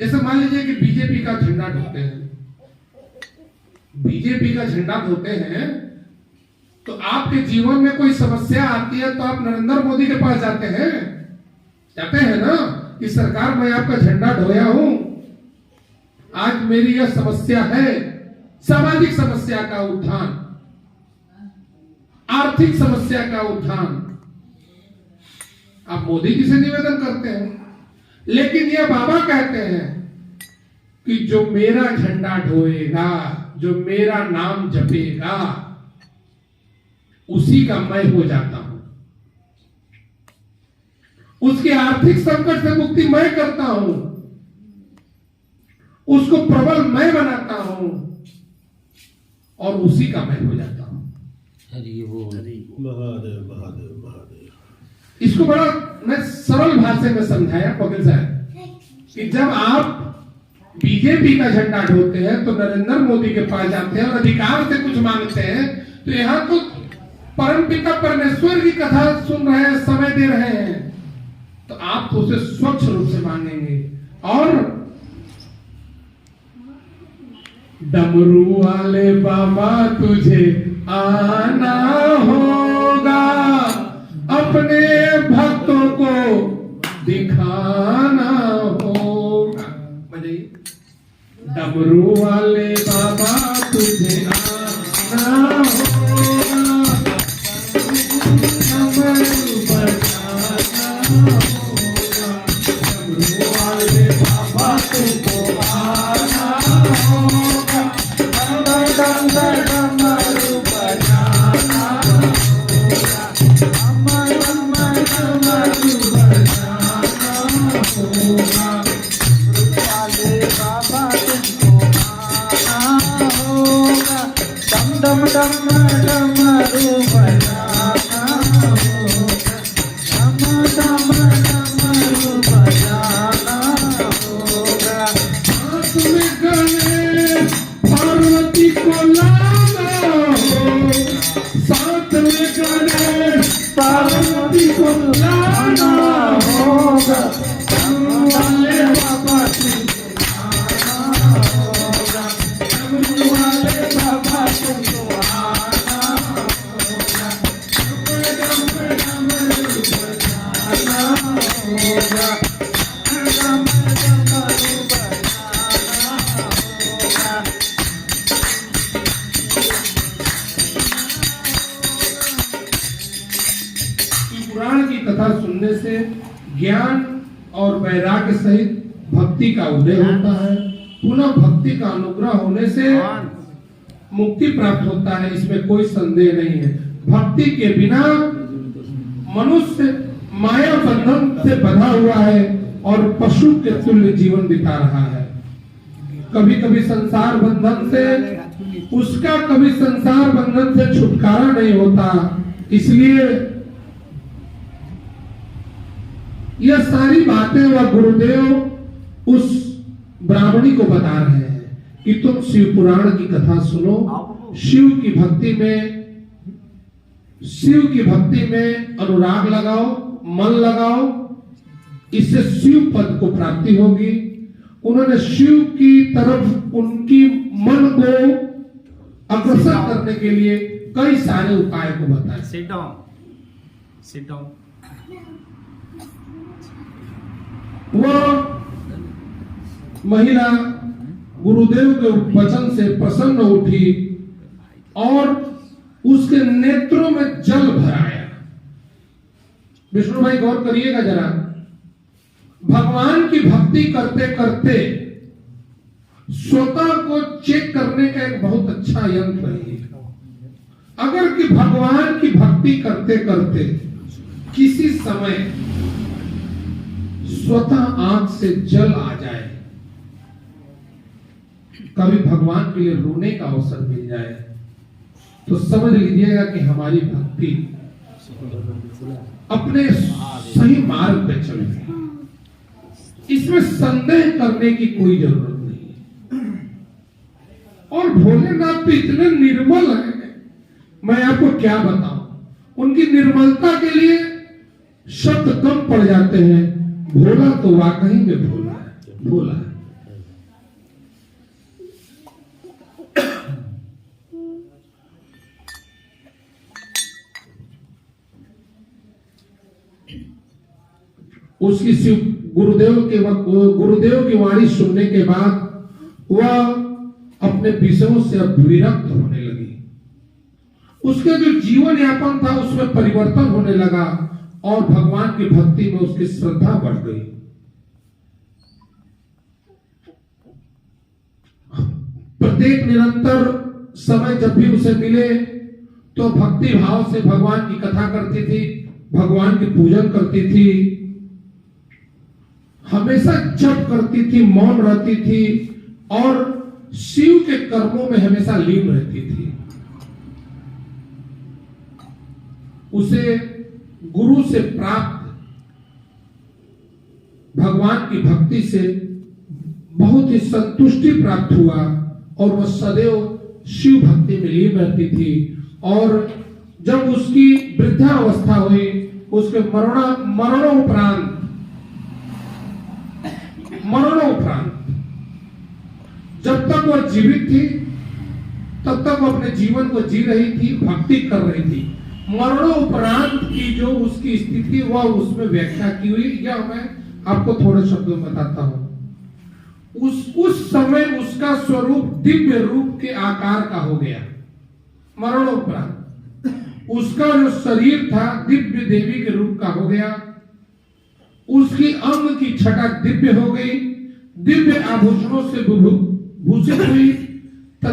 जैसे मान लीजिए कि बीजेपी का झंडा ढोते हैं, बीजेपी का झंडा ढोते हैं, तो आपके जीवन में कोई समस्या आती है तो आप नरेंद्र मोदी के पास जाते हैं ना कि सरकार मैं आपका झंडा ढोया हूं, आज मेरी यह समस्या है, सामाजिक समस्या का उत्थान, आर्थिक समस्या का उत्थान, आप मोदी जी से निवेदन करते हैं। लेकिन यह बाबा कहते हैं कि जो मेरा झंडा ढोएगा, जो मेरा नाम जपेगा, उसी का मैं हो जाता हूं, उसके आर्थिक संकट से मुक्ति मैं करता हूं, उसको प्रबल मैं बनाता हूं और उसी का मैं हो जाता हूं। हरि बोल। महादेव महादेव महादेव। इसको बड़ा मैं सरल भाषा में समझाया पटेल साहब कि जब आप बीजेपी का झंडा ढोते हैं तो नरेंद्र मोदी के पास जाते हैं और अधिकार से कुछ मांगते हैं, तो यहां तो परमपिता परमेश्वर की कथा सुन रहे हैं, समय दे रहे हैं, तो आप तो उसे स्वच्छ रूप से मांगेंगे। और डमरू वाले बाबा तुझे आना होगा, अपने भक्तों को दिखाना होगा। बताइए, डमरू वाले बाबा तुझे आना होगा, डमरू बजाना होगा, डमरू वाले बाबा तुझको आना होगा, डमरू बजाना होगा, डमरू बजाना होगा, वाले बाबा तुमको आना होगा, डम डम डमरू बजाना होगा, डम डम डमरू बजाना होगा। हाथ में गणेश पार्वती को लाना होगा, साथ में गणेश पार्वती को लाना होगा, डमरू वाले बाबा तुझको आना होगा, डमरू वाले बाबा तुझको आना होगा, डमरू बजाना होगा, डमरू बजाना होगा। पुराण की कथा सुनने से ज्ञान और वैराग्य सहित भक्ति का उदय होता है, पुनः भक्ति का अनुग्रह होने से मुक्ति प्राप्त होता है, इसमें कोई संदेह नहीं है। भक्ति के बिना मनुष्य माया बंधन से बंधा हुआ है और पशु के तुल्य जीवन बिता रहा है। कभी कभी संसार बंधन से उसका कभी संसार बंधन से छुटकारा नहीं होता, इसलिए यह सारी बातें वह गुरुदेव उस ब्राह्मणी को बता रहे हैं कि तुम शिव पुराण की कथा सुनो, शिव की भक्ति में अनुराग लगाओ, मन लगाओ, इससे शिव पद को प्राप्ति होगी। उन्होंने शिव की तरफ उनकी मन को अग्रसर करने के लिए कई सारे उपाय को बताया। Sit down. वह महिला गुरुदेव के वचन से प्रसन्न उठी और उसके नेत्रों में जल भराया। विष्णु भाई गौर करिएगा जरा, भगवान की भक्ति करते करते स्वतः को चेक करने का एक बहुत अच्छा यंत्र है। अगर कि भगवान की भक्ति करते करते किसी समय स्वतः आंख से जल आ जाए, कभी भगवान के लिए रोने का अवसर मिल जाए, तो समझ लीजिएगा कि हमारी भक्ति अपने सही मार्ग पे चल रही है। इसमें संदेह करने की कोई जरूरत नहीं है। और भोलेनाथ तो इतने निर्मल हैं, मैं आपको क्या बताऊं, उनकी निर्मलता के लिए शब्द कम पड़ जाते हैं। भोला तो वाकई में भोला है, भोला है। उसकी शिव गुरुदेव की वाणी सुनने के बाद वह अपने विषयों से अब विरक्त होने लगी। उसके जो जीवन यापन था उसमें परिवर्तन होने लगा और भगवान की भक्ति में उसकी श्रद्धा बढ़ गई। प्रत्येक निरंतर समय जब भी उसे मिले तो भक्ति भाव से भगवान की कथा करती थी, भगवान की पूजन करती थी, हमेशा जप करती थी, मौन रहती थी और शिव के कर्मों में हमेशा लीन रहती थी। उसे गुरु से प्राप्त भगवान की भक्ति से बहुत ही संतुष्टि प्राप्त हुआ और वह सदैव शिव भक्ति में लीन रहती थी। और जब उसकी वृद्धावस्था हुई, उसके मरणोपरांत जब तक वह जीवित थी तब तक वह अपने जीवन को जी रही थी, भक्ति कर रही थी। मरणोपरांत की जो उसकी स्थिति वह उसमें व्याख्या की हुई, यह मैं आपको थोड़े शब्दों में बताता हूं। उस समय उसका स्वरूप दिव्य रूप के आकार का हो गया। मरणोपरांत उसका जो शरीर था दिव्य देवी के रूप का हो गया। उसकी अंग की छटा दिव्य हो गई, दिव्य आभूषणों से भूषित हुई तथा